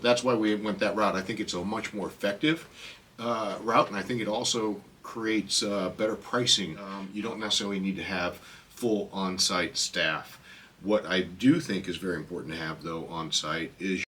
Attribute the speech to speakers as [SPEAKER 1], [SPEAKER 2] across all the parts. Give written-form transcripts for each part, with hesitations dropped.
[SPEAKER 1] That's why we went that route. I think it's a much more effective route, and I think it also creates better pricing. You don't necessarily need to have full on-site staff. What I do think is very important to have, though, on-site is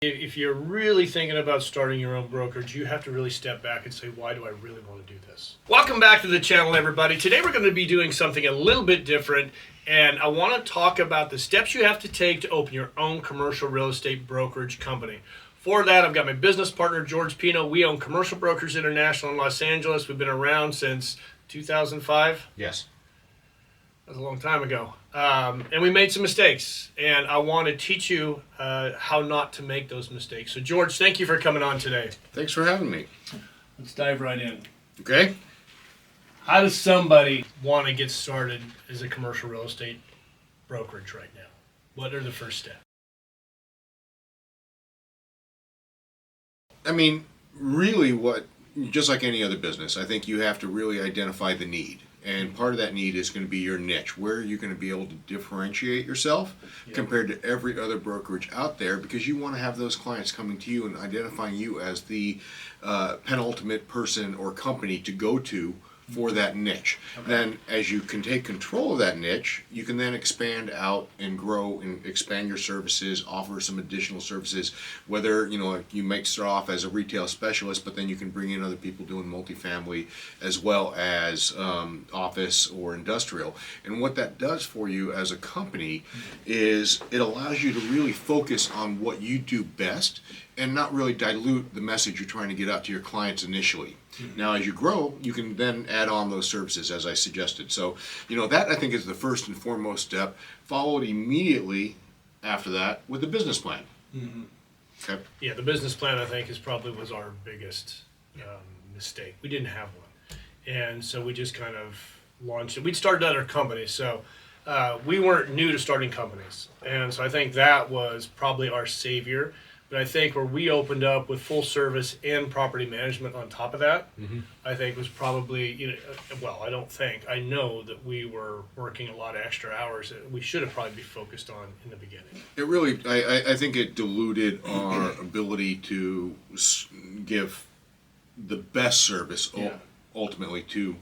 [SPEAKER 2] if you're really thinking about starting your own brokerage, you have to really step back and say, why do I really want to do this? Welcome back to the channel, everybody. Today we're going to be doing something a little bit different, and I want to talk about the steps you have to take to open your own commercial real estate brokerage company. For that, I've got my business partner, George Pino. We own Commercial Brokers International in Los Angeles. We've been around since 2005.
[SPEAKER 1] yes.
[SPEAKER 2] That was a long time ago. And we made some mistakes, and I want to teach you how not to make those mistakes. So, George, thank you for coming on today.
[SPEAKER 1] Thanks for having me.
[SPEAKER 2] Let's dive right in.
[SPEAKER 1] Okay.
[SPEAKER 2] How does somebody want to get started as a commercial real estate brokerage right now? What are the first steps?
[SPEAKER 1] I mean, really, just like any other business, I think you have to really identify the need. And part of that need is going to be your niche. Where are you going to be able to differentiate yourself compared to every other brokerage out there? Because you want to have those clients coming to you and identifying you as the penultimate person or company to go to for that niche. Okay. Then as you can take control of that niche, you can then expand out and grow and expand your services, offer some additional services, whether you might start off as a retail specialist, but then you can bring in other people doing multifamily as well as office or industrial. And what that does for you as a company is it allows you to really focus on what you do best and not really dilute the message you're trying to get out to your clients initially. Now, as you grow, you can then add on those services as I suggested. So, that I think is the first and foremost step, followed immediately after that with the business plan.
[SPEAKER 2] Mm-hmm.
[SPEAKER 1] Okay.
[SPEAKER 2] Yeah, the business plan, I think, was our biggest mistake. We didn't have one. And so we just kind of launched it. We'd started other companies, so we weren't new to starting companies. And so I think that was probably our savior. But I think where we opened up with full service and property management on top of that, I think was probably, I know that we were working a lot of extra hours that we should have probably been focused on in the beginning.
[SPEAKER 1] It really, I think it diluted our ability to give the best service ultimately to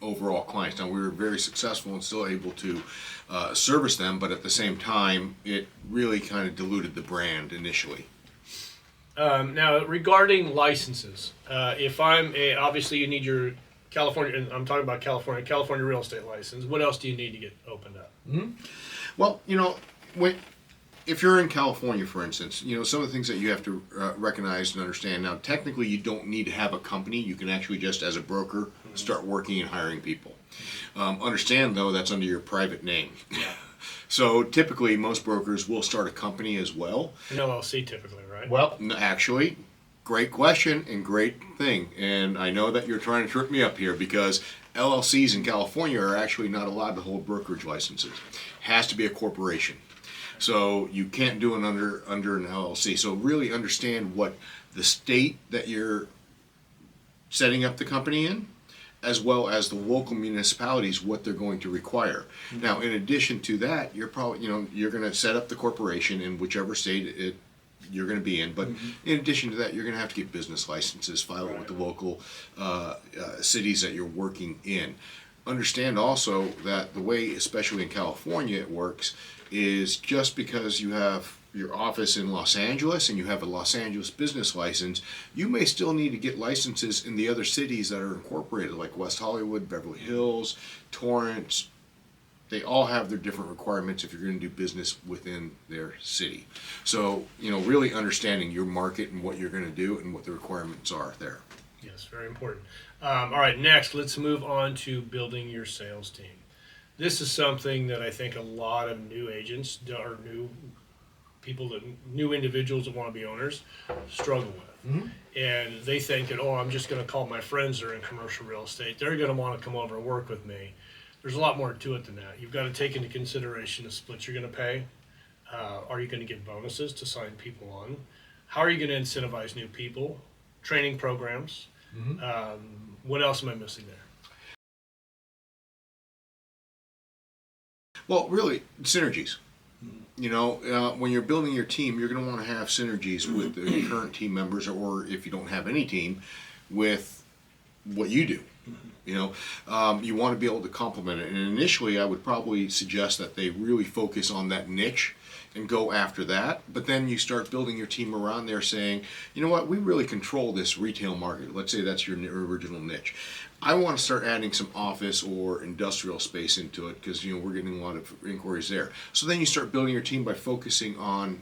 [SPEAKER 1] overall clients. Now, we were very successful and still able to service them, but at the same time, it really kind of diluted the brand initially.
[SPEAKER 2] Now, regarding licenses, if obviously you need your California, and I'm talking about California real estate license. What else do you need to get opened up?
[SPEAKER 1] Mm-hmm. Well, if you're in California, for instance, some of the things that you have to recognize and understand. Now, technically, you don't need to have a company. You can actually just, as a broker, start working and hiring people. Understand, though, that's under your private name.
[SPEAKER 2] Yeah.
[SPEAKER 1] So typically, most brokers will start a company as well.
[SPEAKER 2] An LLC typically, right?
[SPEAKER 1] Well, actually, great question and great thing. And I know that you're trying to trip me up here because LLCs in California are actually not allowed to hold brokerage licenses. Has to be a corporation. So you can't do it under an LLC. So really understand what the state that you're setting up the company in, as well as the local municipalities, what they're going to require. Mm-hmm. Now, in addition to that, you're probably, you're going to set up the corporation in whichever state you're going to be in. But in addition to that, you're going to have to get business licenses, file it with the local cities that you're working in. Understand also that the way, especially in California, it works is just because you have your office in Los Angeles and you have a Los Angeles business license, you may still need to get licenses in the other cities that are incorporated, like West Hollywood, Beverly Hills, Torrance. They all have their different requirements if you're going to do business within their city. So, really understanding your market and what you're going to do and what the requirements are there.
[SPEAKER 2] Yes, very important. All right, next, let's move on to building your sales team. This is something that I think a lot of new agents or new individuals that want to be owners struggle with. Mm-hmm. And they think that, I'm just going to call my friends that are in commercial real estate. They're going to want to come over and work with me. There's a lot more to it than that. You've got to take into consideration the splits you're going to pay. Are you going to get bonuses to sign people on? How are you going to incentivize new people? Training programs. Mm-hmm. What else am I missing there?
[SPEAKER 1] Well, really, synergies. When you're building your team, you're going to want to have synergies with the current team members, or if you don't have any team, with what you do. You want to be able to complement it. And initially, I would probably suggest that they really focus on that niche and go after that. But then you start building your team around there saying, you know what, we really control this retail market. Let's say that's your original niche. I want to start adding some office or industrial space into it because we're getting a lot of inquiries there. So then you start building your team by focusing on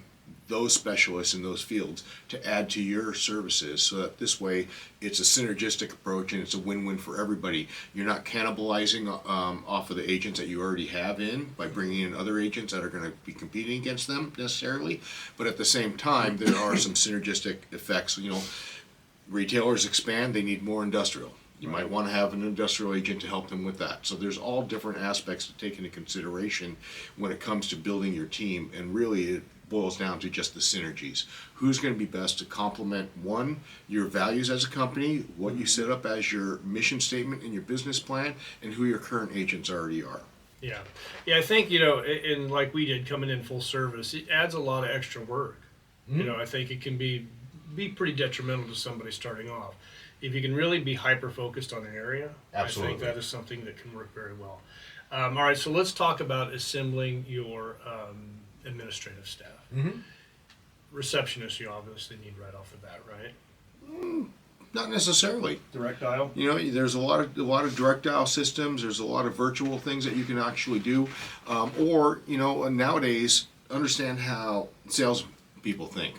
[SPEAKER 1] those specialists in those fields to add to your services, so that this way it's a synergistic approach and it's a win-win for everybody. You're not cannibalizing off of the agents that you already have in by bringing in other agents that are going to be competing against them necessarily, but at the same time there are some synergistic effects. Retailers expand, they need more industrial. You might want to have an industrial agent to help them with that. So there's all different aspects to take into consideration when it comes to building your team, and really it boils down to just the synergies. Who's going to be best to complement, one, your values as a company, what you set up as your mission statement in your business plan, and who your current agents already are.
[SPEAKER 2] Yeah. I think, in like we did coming in full service, it adds a lot of extra work. I think it can be pretty detrimental to somebody starting off. If you can really be hyper-focused on an area,
[SPEAKER 1] Absolutely.
[SPEAKER 2] I think that is something that can work very well. All right, so let's talk about assembling your administrative staff. Receptionists you obviously need right off the bat, right?
[SPEAKER 1] Not necessarily.
[SPEAKER 2] Direct dial?
[SPEAKER 1] There's a lot of direct dial systems. There's a lot of virtual things that you can actually do, or nowadays understand how salespeople think.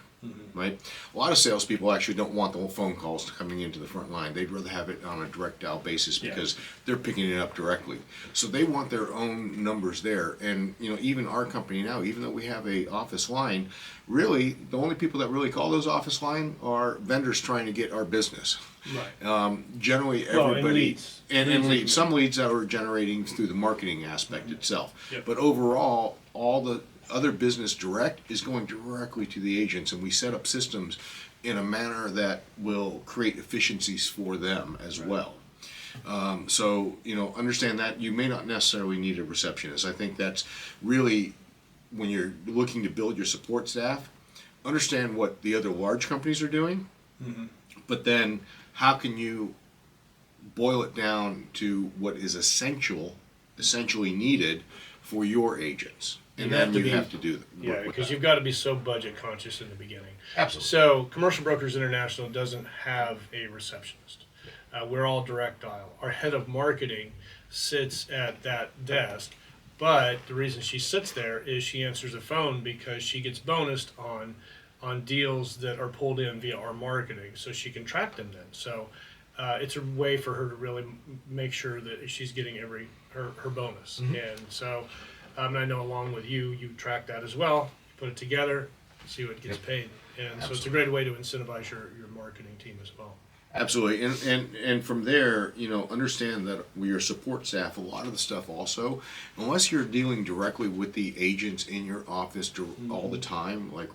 [SPEAKER 1] Right? A lot of salespeople actually don't want the phone calls coming into the front line. They'd rather have it on a direct dial basis because they're picking it up directly. So they want their own numbers there. And even our company now, even though we have a office line, really the only people that really call those office line are vendors trying to get our business.
[SPEAKER 2] Right.
[SPEAKER 1] Generally, everybody
[SPEAKER 2] and
[SPEAKER 1] leads. Some leads that are generating through the marketing aspect itself.
[SPEAKER 2] Yep.
[SPEAKER 1] But overall, all the other business direct is going directly to the agents, and we set up systems in a manner that will create efficiencies for them as well. So understand that you may not necessarily need a receptionist. I think that's really, when you're looking to build your support staff, understand what the other large companies are doing, but then how can you boil it down to what is essentially needed for your agents. And then you have to do
[SPEAKER 2] that. Because you've got to be so budget conscious in the beginning.
[SPEAKER 1] Absolutely.
[SPEAKER 2] So Commercial Brokers International doesn't have a receptionist. We're all direct dial. Our head of marketing sits at that desk, but the reason she sits there is she answers the phone because she gets bonused on deals that are pulled in via our marketing, so she can track them then. So it's a way for her to really make sure that she's getting her bonus. And so I know along with you track that as well, put it together, see what gets paid. And so it's a great way to incentivize your marketing team as well.
[SPEAKER 1] Absolutely. And from there, understand that with your support staff, a lot of the stuff also, unless you're dealing directly with the agents in your office all the time, like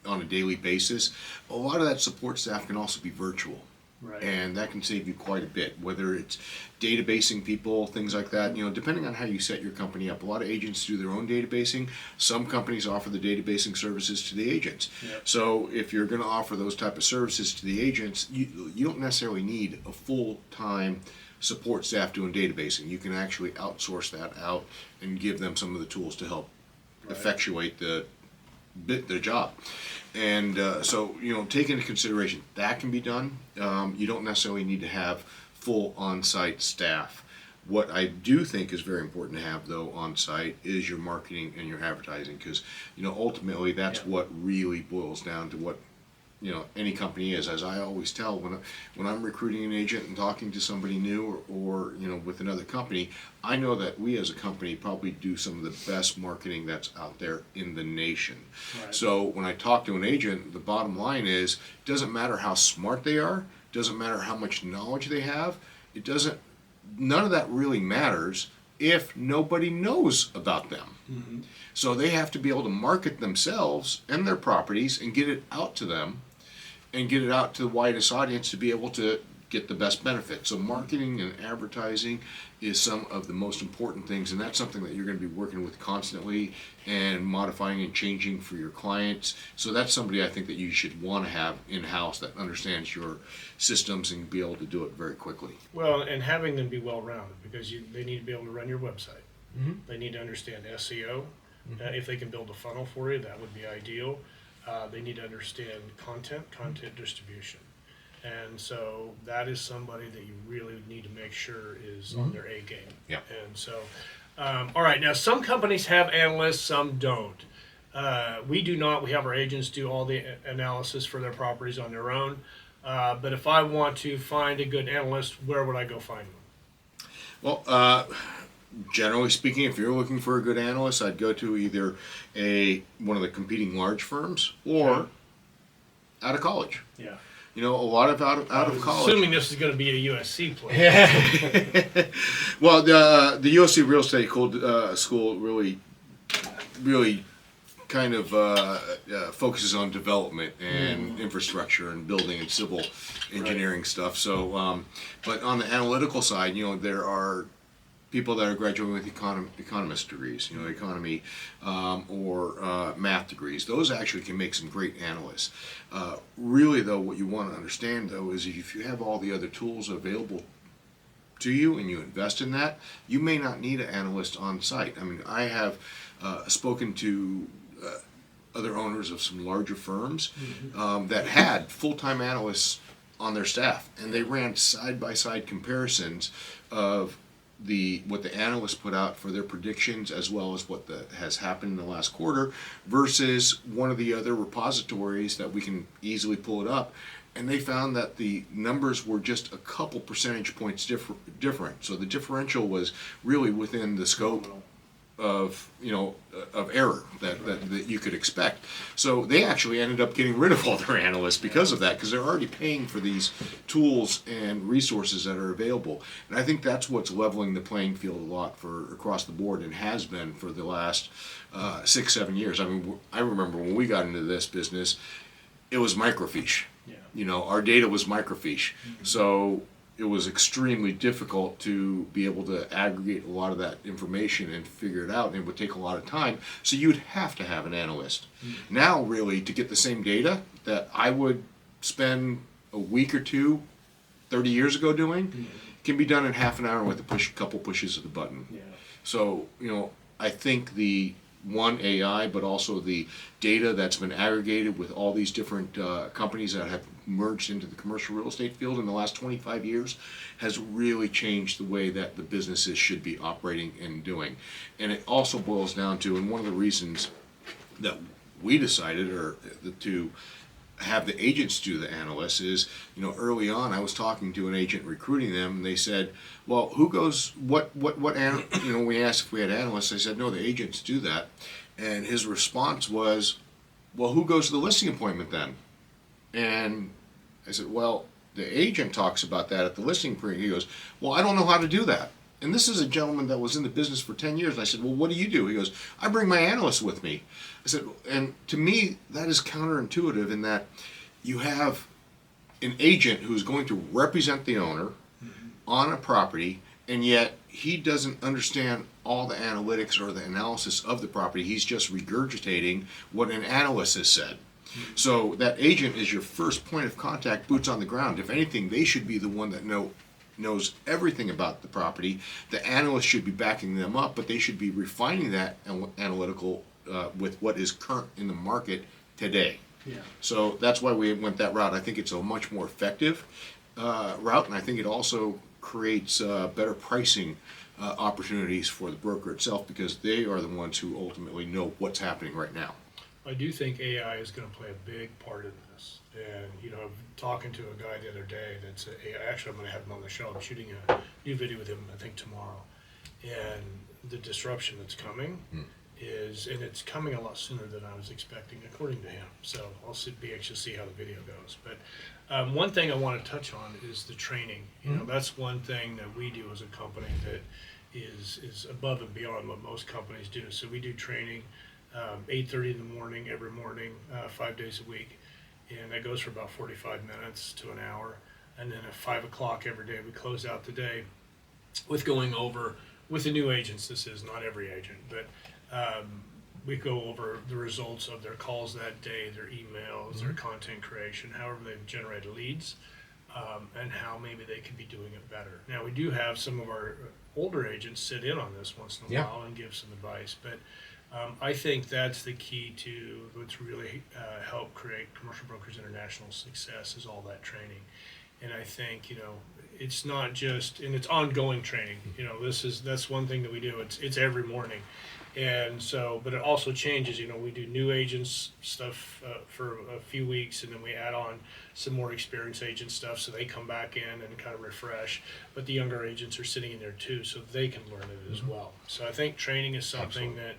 [SPEAKER 1] on a daily basis, a lot of that support staff can also be virtual.
[SPEAKER 2] Right.
[SPEAKER 1] And that can save you quite a bit, whether it's databasing people, things like that. Depending on how you set your company up. A lot of agents do their own databasing. Some companies offer the databasing services to the agents.
[SPEAKER 2] Yep.
[SPEAKER 1] So if you're going to offer those type of services to the agents, you don't necessarily need a full-time support staff doing databasing. You can actually outsource that out and give them some of the tools to help effectuate their job. And so take into consideration that can be done. You don't necessarily need to have full on-site staff. What I do think is very important to have, though, on-site is your marketing and your advertising, because ultimately that's what really boils down to what any company is. As I always tell, when I'm recruiting an agent and talking to somebody new or with another company, I know that we as a company probably do some of the best marketing that's out there in the nation.
[SPEAKER 2] Right.
[SPEAKER 1] So when I talk to an agent, the bottom line is, it doesn't matter how smart they are, doesn't matter how much knowledge they have, none of that really matters if nobody knows about them. So they have to be able to market themselves and their properties and get it out to them, and get it out to the widest audience to be able to get the best benefit. So marketing and advertising is some of the most important things, and that's something that you're going to be working with constantly and modifying and changing for your clients. So that's somebody I think that you should want to have in-house that understands your systems and be able to do it very quickly.
[SPEAKER 2] Well, and having them be well-rounded, because they need to be able to run your website. They need to understand SEO. If they can build a funnel for you, that would be ideal. They need to understand content distribution. And so that is somebody that you really need to make sure is on their A game.
[SPEAKER 1] Yeah.
[SPEAKER 2] And so, all right, now some companies have analysts, some don't. We do not. We have our agents do all the analysis for their properties on their own. But if I want to find a good analyst, where would I go find them?
[SPEAKER 1] Well, generally speaking, if you're looking for a good analyst, I'd go to either one of the competing large firms or out of college.
[SPEAKER 2] Yeah.
[SPEAKER 1] You know, a lot of out of college.
[SPEAKER 2] Assuming this is going to be a USC player.
[SPEAKER 1] Well, the USC Real Estate School really kind of focuses on development and infrastructure and building and civil engineering stuff. So, but on the analytical side, you know, there are people that are graduating with economist degrees, you know, economy or math degrees. Those actually can make some great analysts. Really, though, what you want to understand, though, is if you have all the other tools available to you and you invest in that, you may not need an analyst on site. I mean, I have spoken to other owners of some larger firms that had full-time analysts on their staff, and they ran side-by-side comparisons of what the analysts put out for their predictions, as well as what has happened in the last quarter, versus one of the other repositories that we can easily pull it up. And they found that the numbers were just a couple percentage points different. So the differential was really within the scope of error that you could expect. So they actually ended up getting rid of all their analysts because of that, because they're already paying for these tools and resources that are available. And I think that's what's leveling the playing field a lot for across the board, and has been for the last 6-7 years. I mean, I remember when we got into this business, it was microfiche.
[SPEAKER 2] Yeah.
[SPEAKER 1] You know, our data was microfiche. So it was extremely difficult to be able to aggregate a lot of that information and figure it out, and it would take a lot of time. So you'd have to have an analyst. Now, really, to get the same data that I would spend a week or two 30 years ago doing, can be done in half an hour with a couple pushes of the button.
[SPEAKER 2] Yeah.
[SPEAKER 1] So, you know, I think the AI, but also the data that's been aggregated with all these different companies that have merged into the commercial real estate field in the last 25 years has really changed the way that the businesses should be operating and doing. And it also boils down to, and one of the reasons that we decided to have the agents do the analysts is, you know, early on I was talking to an agent recruiting them, and they said, well, who goes, you know, we asked if we had analysts. I said, no, the agents do that. And his response was, well, who goes to the listing appointment then? And I said, well, the agent talks about that at the listing appointment. He goes, well, I don't know how to do that. And this is a gentleman that was in the business for 10 years. And I said, well, what do you do? He goes, I bring my analyst with me. I said, and to me, that is counterintuitive in that you have an agent who's going to represent the owner on a property, and yet he doesn't understand all the analytics or the analysis of the property. He's just regurgitating what an analyst has said. So that agent is your first point of contact, boots on the ground. If anything, they should be the one that knows everything about the property. The analyst should be backing them up, but they should be refining that analytical with what is current in the market today.
[SPEAKER 2] Yeah.
[SPEAKER 1] So that's why we went that route. I think it's a much more effective route, and I think it also creates better pricing opportunities for the broker itself, because they are the ones who ultimately know what's happening right now.
[SPEAKER 2] I do think AI is going to play a big part in this. And, you know, I'm talking to a guy the other day that's actually, I'm going to have him on the show. I'm shooting a new video with him, I think, tomorrow. And the disruption that's coming and it's coming a lot sooner than I was expecting, according to him. So I'll be anxious to see how the video goes. But one thing I want to touch on is the training. You know, that's one thing that we do as a company that is above and beyond what most companies do. So we do training 8:30 in the morning, every morning, 5 days a week. And that goes for about 45 minutes to an hour. and then at 5 o'clock every day we close out the day with going over with the new agents. This is not every agent, but we go over the results of their calls that day, their emails, their content creation, however they've generated leads, and how maybe they could be doing it better. Now, we do have some of our older agents sit in on this once in a while and give some advice, but I think that's the key to what's really helped create Commercial Brokers International success is all that training. And I think, it's not just, and it's ongoing training. That's one thing that we do. It's every morning. And so, but it also changes. We do new agents stuff for a few weeks, and then we add on some more experienced agent stuff, so they come back in and kind of refresh. But the younger agents are sitting in there too, so they can learn it as well. So I think training is something that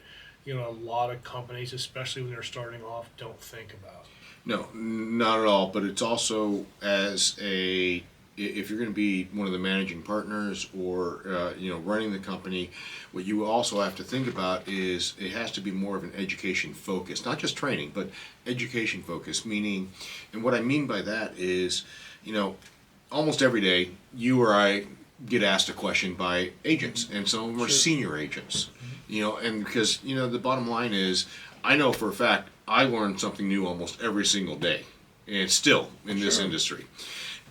[SPEAKER 2] a lot of companies, especially when they're starting off, don't think about.
[SPEAKER 1] No, not at all. But it's also if you're going to be one of the managing partners or running the company, what you also have to think about is it has to be more of an education focus, not just training, but education focus. Meaning, and what I mean by that is, almost every day you or I get asked a question by agents, and some of them are senior agents. And because the bottom line is, I know for a fact I learn something new almost every single day, and still in this industry.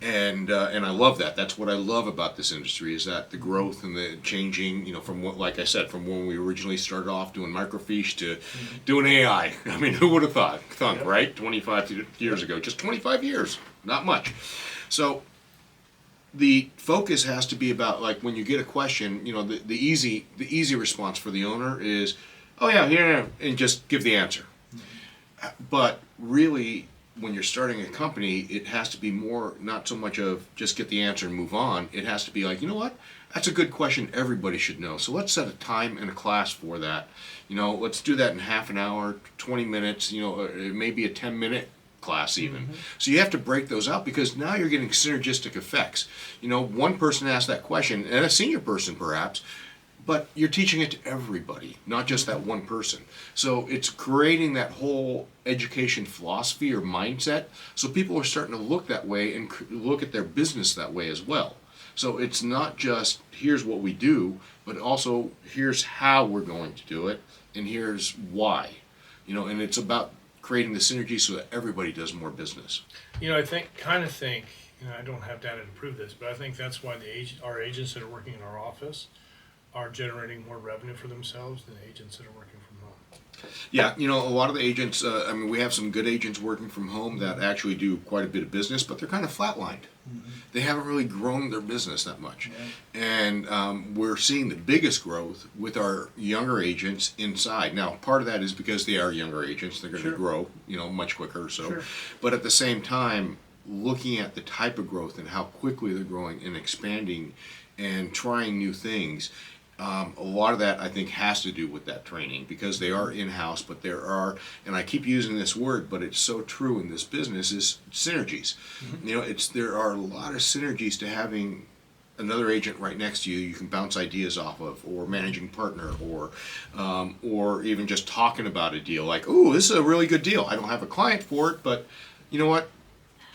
[SPEAKER 1] And I love that. That's what I love about this industry, is that the growth and the changing, from what, like I said, from when we originally started off doing microfiche to doing AI. I mean, who would have thunk, right? 25 years ago, just 25 years, not much. So the focus has to be about, like, when you get a question, the easy response for the owner is, oh yeah, here, and just give the answer. But really, when you're starting a company, it has to be more, not so much of just get the answer and move on. It has to be like, what? That's a good question everybody should know. So let's set a time and a class for that. Let's do that in half an hour, 20 minutes, maybe a 10-minute class even. So you have to break those out, because now you're getting synergistic effects. One person asked that question, and a senior person perhaps, but you're teaching it to everybody, not just that one person. So it's creating that whole education philosophy or mindset, so people are starting to look that way and look at their business that way as well. So it's not just, here's what we do, but also here's how we're going to do it, and here's why. And it's about creating the synergy so that everybody does more business.
[SPEAKER 2] I think, I don't have data to prove this, but I think that's why our agents that are working in our office are generating more revenue for themselves than agents that are working from home.
[SPEAKER 1] Yeah, a lot of the agents, we have some good agents working from home that actually do quite a bit of business, but they're kind of flatlined. They haven't really grown their business that much. And we're seeing the biggest growth with our younger agents inside. Now, part of that is because they are younger agents. They're going to grow, much quicker. So, but at the same time, looking at the type of growth and how quickly they're growing and expanding and trying new things, a lot of that, I think, has to do with that training, because they are in-house, but there are, and I keep using this word, but it's so true in this business, is synergies. There are a lot of synergies to having another agent right next to you can bounce ideas off of, or managing partner, or even just talking about a deal, like, oh, this is a really good deal. I don't have a client for it, but you know what?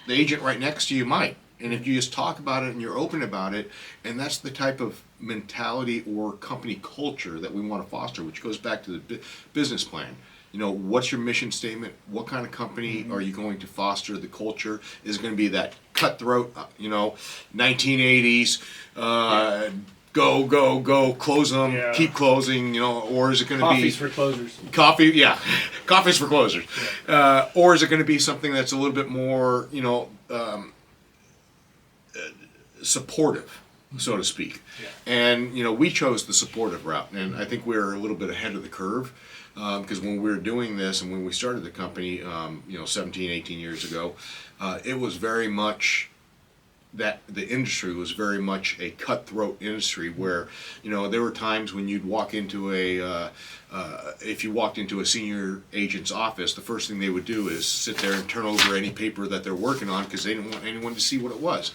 [SPEAKER 1] The agent right next to you might. And if you just talk about it and you're open about it, and that's the type of mentality or company culture that we want to foster, which goes back to the business plan. What's your mission statement? What kind of company are you going to foster? The culture is going to be that cutthroat, 1980s, go, go, go, close them, keep closing, or is it going to be...
[SPEAKER 2] Coffees for closers.
[SPEAKER 1] Coffees for closers. Or is it going to be something that's a little bit more, supportive, so to speak. And we chose the supportive route, and I think we're a little bit ahead of the curve, because when we were doing this and when we started the company 17, 18 years ago, it was very much that the industry was very much a cutthroat industry, where there were times when you'd walk into if you walked into a senior agent's office, the first thing they would do is sit there and turn over any paper that they're working on, because they didn't want anyone to see what it was.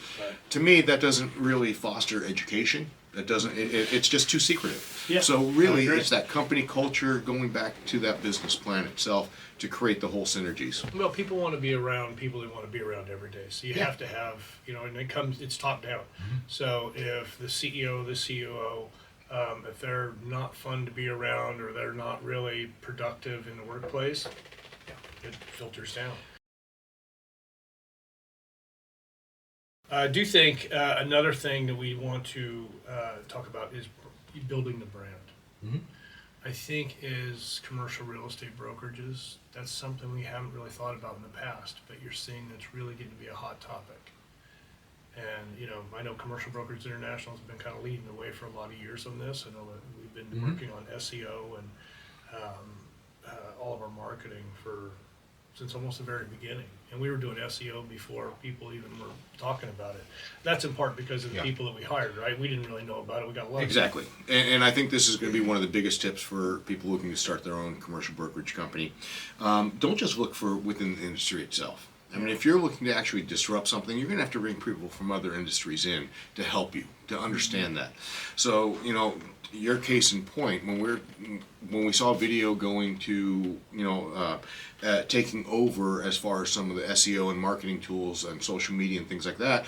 [SPEAKER 1] To me, that doesn't really foster education. It doesn't. It's just too secretive.
[SPEAKER 2] Yeah,
[SPEAKER 1] So
[SPEAKER 2] I
[SPEAKER 1] really,
[SPEAKER 2] agree.
[SPEAKER 1] it's that company culture going back to that business plan itself to create the whole synergies.
[SPEAKER 2] Well, people want to be around people they want to be around every day. So you have to have, and it's top down. So if the CEO, the COO, if they're not fun to be around or they're not really productive in the workplace, it filters down. I do think another thing that we want to talk about is building the brand.
[SPEAKER 3] Mhm.
[SPEAKER 2] I think as commercial real estate brokerages, that's something we haven't really thought about in the past, but you're seeing that's really getting to be a hot topic. And, I know Commercial Brokerage International has been kind of leading the way for a lot of years on this. I know that we've been
[SPEAKER 3] Mhm.
[SPEAKER 2] working on SEO and all of our marketing since almost the very beginning. And we were doing SEO before people even were talking about it. That's in part because of the
[SPEAKER 3] Yeah.
[SPEAKER 2] people that we hired, right? We didn't really know about it. We got lucky.
[SPEAKER 1] Exactly. And I think this is going to be one of the biggest tips for people looking to start their own commercial brokerage company. Don't just look for within the industry itself. I mean, if you're looking to actually disrupt something, you're going to have to bring people from other industries in to help you to understand that. So, your case in point, when we saw video going to, taking over as far as some of the SEO and marketing tools and social media and things like that,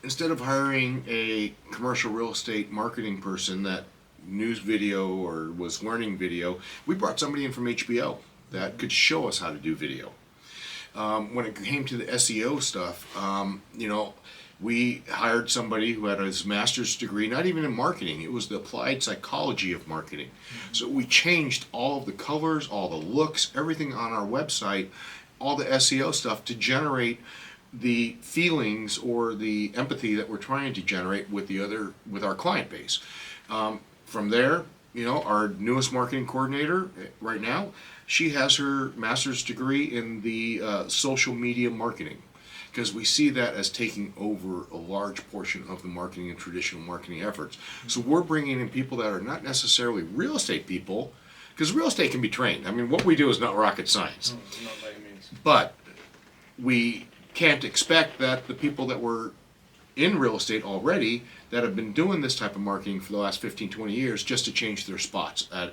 [SPEAKER 1] instead of hiring a commercial real estate marketing person that news video or was learning video, we brought somebody in from HBO that could show us how to do video. When it came to the SEO stuff, we hired somebody who had his master's degree, not even in marketing, it was the applied psychology of marketing. So we changed all of the colors, all the looks, everything on our website, all the SEO stuff to generate the feelings or the empathy that we're trying to generate with our client base. From there, our newest marketing coordinator right now, she has her master's degree in the social media marketing, because we see that as taking over a large portion of the marketing and traditional marketing efforts. So we're bringing in people that are not necessarily real estate people, because real estate can be trained. I mean, what we do is not rocket science.
[SPEAKER 2] Not by any means.
[SPEAKER 1] But we can't expect that the people that were in real estate already that have been doing this type of marketing for the last 15, 20 years just to change their spots at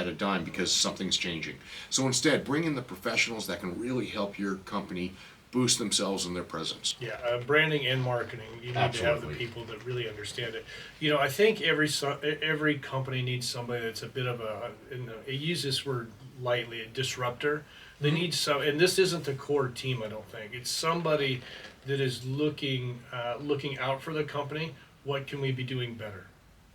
[SPEAKER 1] a dime because something's changing. So instead, bring in the professionals that can really help your company boost themselves and their presence.
[SPEAKER 2] Yeah, branding and marketing. You need to have the
[SPEAKER 3] Absolutely.
[SPEAKER 2] people that really understand it. I think every company needs somebody that's a bit of I use this word lightly, a disruptor. They need and this isn't the core team, I don't think. It's somebody that is looking out for the company. What can we be doing better?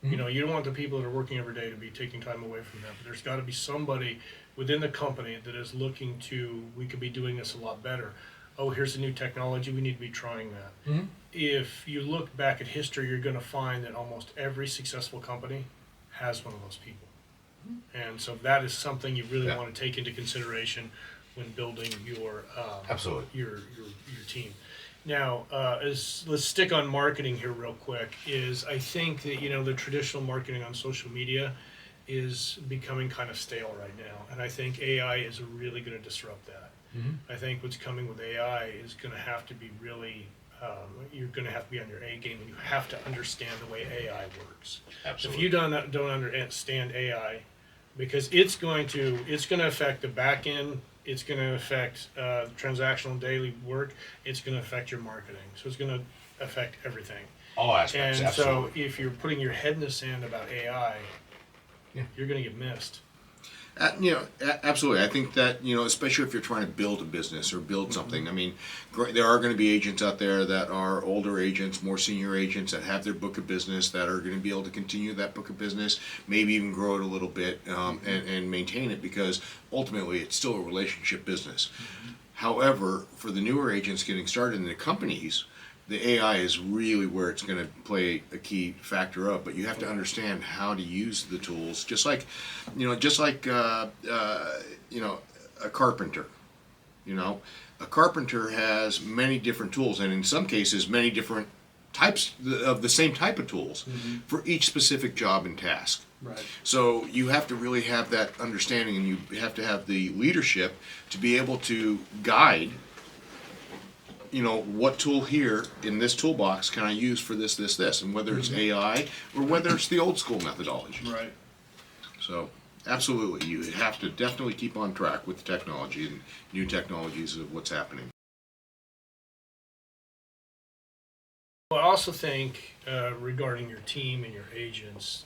[SPEAKER 2] You don't want the people that are working every day to be taking time away from them. But there's got to be somebody within the company that is looking we could be doing this a lot better. Oh, here's a new technology, we need to be trying that. If you look back at history, you're going to find that almost every successful company has one of those people. And so that is something you really
[SPEAKER 3] Yeah.
[SPEAKER 2] want to take into consideration when building your
[SPEAKER 3] Absolutely.
[SPEAKER 2] your team. Now, let's stick on marketing here real quick. I think that the traditional marketing on social media is becoming kind of stale right now, and I think AI is really going to disrupt that. I think what's coming with AI is going to have to be really, you're going to have to be on your A game, and you have to understand the way AI works.
[SPEAKER 3] Absolutely.
[SPEAKER 2] If you don't understand AI, because it's going to affect the back end, it's going to affect transactional daily work, it's going to affect your marketing, so it's going to affect everything.
[SPEAKER 3] All aspects.
[SPEAKER 2] And
[SPEAKER 3] Absolutely.
[SPEAKER 2] so if you're putting your head in the sand about AI, you're going to get missed.
[SPEAKER 1] Absolutely. I think that, especially if you're trying to build a business or build something, I mean, there are going to be agents out there that are older agents, more senior agents that have their book of business that are going to be able to continue that book of business, maybe even grow it a little bit and maintain it, because ultimately it's still a relationship business. However, for the newer agents getting started in the companies, the AI is really where it's going to play a key factor of, but you have to understand how to use the tools, just like a carpenter. A carpenter has many different tools, and in some cases, many different types of the same type of tools for each specific job and task.
[SPEAKER 2] Right.
[SPEAKER 1] So you have to really have that understanding, and you have to have the leadership to be able to guide what tool here in this toolbox can I use for this, and whether it's AI or whether it's the old school methodology.
[SPEAKER 2] Right.
[SPEAKER 1] So absolutely, you have to definitely keep on track with the technology and new technologies of what's happening.
[SPEAKER 2] Well, I also think regarding your team and your agents,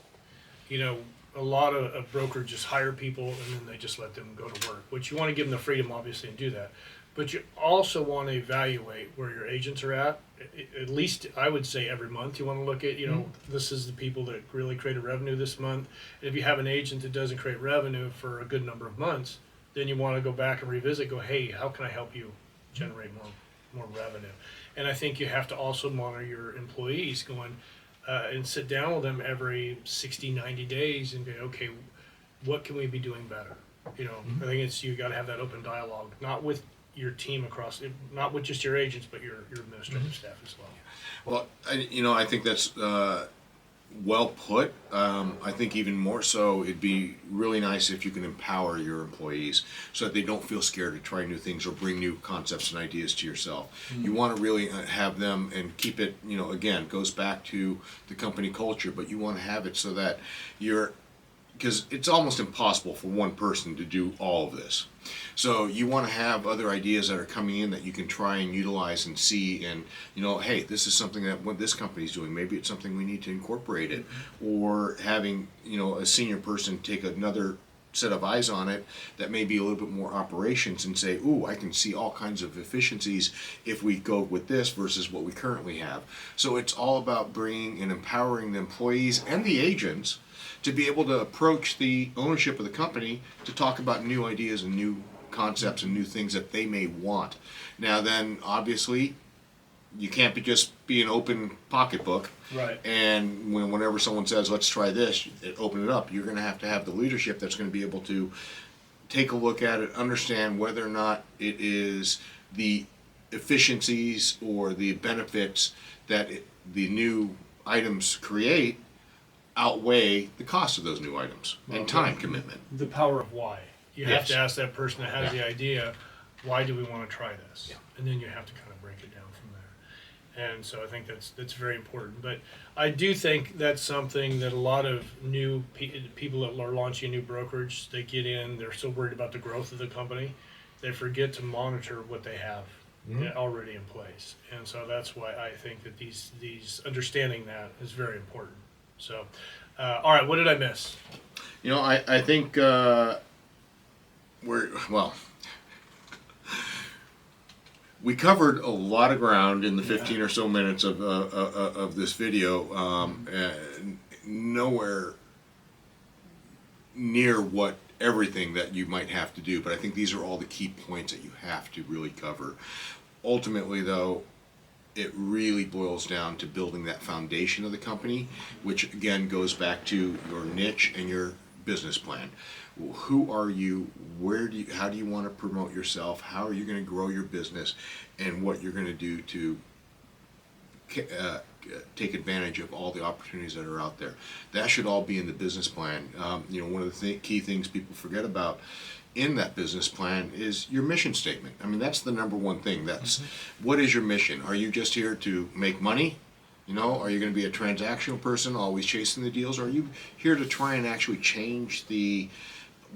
[SPEAKER 2] a lot of brokers just hire people and then they just let them go to work, which you want to give them the freedom, obviously, and do that. But you also want to evaluate where your agents are at least I would say every month you want to look at, this is the people that really created revenue this month. And if you have an agent that doesn't create revenue for a good number of months, then you want to go back and revisit, go, hey, how can I help you generate more revenue? And I think you have to also monitor your employees going and sit down with them every 60, 90 days and go, okay, what can we be doing better? I think you got to have that open dialogue, not with your team not with just your agents, but your administrative staff as well.
[SPEAKER 1] Well, I think that's well put. I think even more so, it'd be really nice if you can empower your employees so that they don't feel scared to try new things or bring new concepts and ideas to yourself. You want to really have them and keep it, again, goes back to the company culture, but you want to have it so that because it's almost impossible for one person to do all of this. So you want to have other ideas that are coming in that you can try and utilize and see and, hey, this is something that what this company's doing. Maybe it's something we need to incorporate it. Or having, a senior person take another set of eyes on it that may be a little bit more operations and say, ooh, I can see all kinds of efficiencies if we go with this versus what we currently have. So it's all about bringing and empowering the employees and the agents to be able to approach the ownership of the company to talk about new ideas and new concepts and new things that they may want. Now then, obviously, you can't be an open pocketbook.
[SPEAKER 2] Right.
[SPEAKER 1] And whenever someone says, let's try this, open it up, you're going to have the leadership that's going to be able to take a look at it, understand whether or not it is the efficiencies or the benefits that the new items create outweigh the cost of those new items and time commitment.
[SPEAKER 2] The power of why. You have
[SPEAKER 1] Yes.
[SPEAKER 2] to ask that person that has the idea, why do we want to try this?
[SPEAKER 1] Yeah.
[SPEAKER 2] And then you have to kind of break it down from there. And so I think that's very important. But I do think that's something that a lot of new people that are launching a new brokerage, they get in, they're so worried about the growth of the company, they forget to monitor what they have already in place. And so that's why I think that these understanding that is very important. So, all right, what did I miss?
[SPEAKER 1] I think we covered a lot of ground in the 15 or so minutes of this video, and nowhere near what everything that you might have to do, but I think these are all the key points that you have to really cover. Ultimately, though, it really boils down to building that foundation of the company, which again goes back to your niche and your business plan. Who are you? How do you want to promote yourself? How are you going to grow your business? And what you're going to do to take advantage of all the opportunities that are out there. That should all be in the business plan. One of the key things people forget about in that business plan is your mission statement. I mean, that's the number one thing. That's what is your mission? Are you just here to make money? Are you going to be a transactional person, always chasing the deals? Or are you here to try and actually change the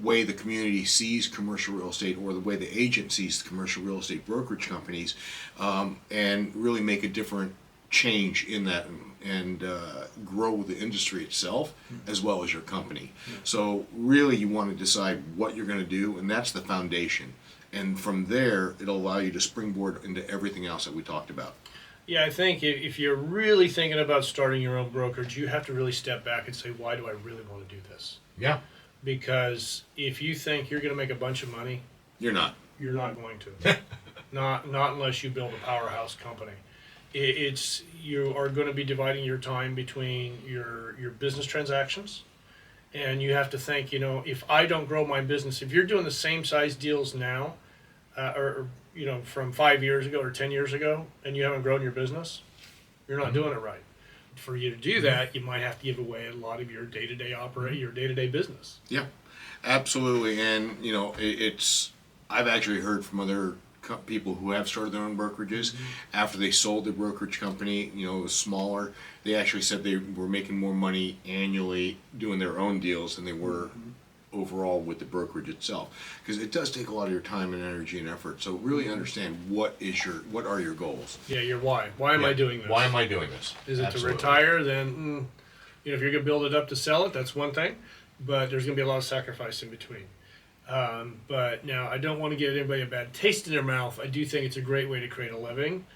[SPEAKER 1] way the community sees commercial real estate, or the way the agent sees the commercial real estate brokerage companies, and really make a different change in that and grow the industry itself as well as your company? So really you want to decide what you're going to do, and that's the foundation. And from there, it'll allow you to springboard into everything else that we talked about.
[SPEAKER 2] Yeah, I think if you're really thinking about starting your own brokerage, you have to really step back and say, why do I really want to do this?
[SPEAKER 3] Yeah.
[SPEAKER 2] Because if you think you're going to make a bunch of money,
[SPEAKER 1] You're not.
[SPEAKER 2] you're not going to. not unless you build a powerhouse company. You are going to be dividing your time between your business transactions, and you have to think, if I don't grow my business, if you're doing the same size deals now, or from 5 years ago or 10 years ago, and you haven't grown your business, you're not doing it right. For you to do that, you might have to give away a lot of your day-to-day your day-to-day business.
[SPEAKER 1] Yeah, absolutely. And I've actually heard from other people who have started their own brokerages, after they sold their brokerage company, it was smaller, they actually said they were making more money annually doing their own deals than they were overall with the brokerage itself, because it does take a lot of your time and energy and effort. So really understand what are your goals.
[SPEAKER 2] Yeah, your why. Why am I doing this?
[SPEAKER 3] Why am I doing this?
[SPEAKER 2] Is it
[SPEAKER 3] Absolutely.
[SPEAKER 2] to retire? Then, if you're going to build it up to sell it, that's one thing. But there's going to be a lot of sacrifice in between. But now, I don't want to give anybody a bad taste in their mouth. I do think it's a great way to create a living.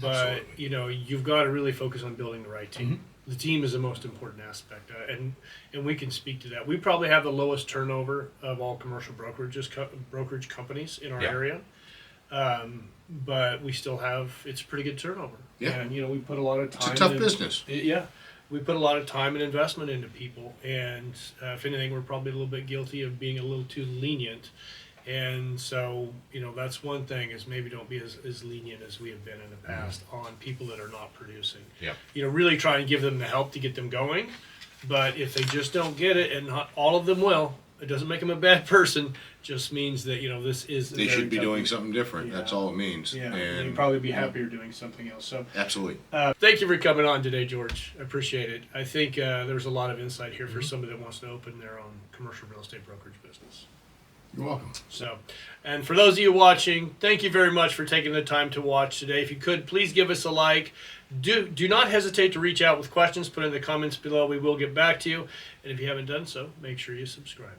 [SPEAKER 2] But, you've got to really focus on building the right team. The team is the most important aspect. And we can speak to that. We probably have the lowest turnover of all commercial brokerage companies in our area. But we still have, it's pretty good turnover.
[SPEAKER 1] Yeah.
[SPEAKER 2] And, we put a lot of time.
[SPEAKER 1] It's a tough business.
[SPEAKER 2] Yeah. We put a lot of time and investment into people. And if anything, we're probably a little bit guilty of being a little too lenient. And so, that's one thing, is maybe don't be as lenient as we have been in the past on people that are not producing.
[SPEAKER 3] Yeah.
[SPEAKER 2] Really try and give them the help to get them going. But if they just don't get it, and not all of them will, it doesn't make them a bad person. Just means that, this is.
[SPEAKER 1] They should be doing something different. Yeah. That's all it means.
[SPEAKER 2] Yeah,
[SPEAKER 1] and
[SPEAKER 2] they'd probably be happier doing something else. So
[SPEAKER 1] absolutely.
[SPEAKER 2] Thank you for coming on today, George. I appreciate it. I think there's a lot of insight here for somebody that wants to open their own commercial real estate brokerage business.
[SPEAKER 1] You're welcome.
[SPEAKER 2] So, and for those of you watching, thank you very much for taking the time to watch today. If you could, please give us a like. Do not hesitate to reach out with questions. Put in the comments below. We will get back to you. And if you haven't done so, make sure you subscribe.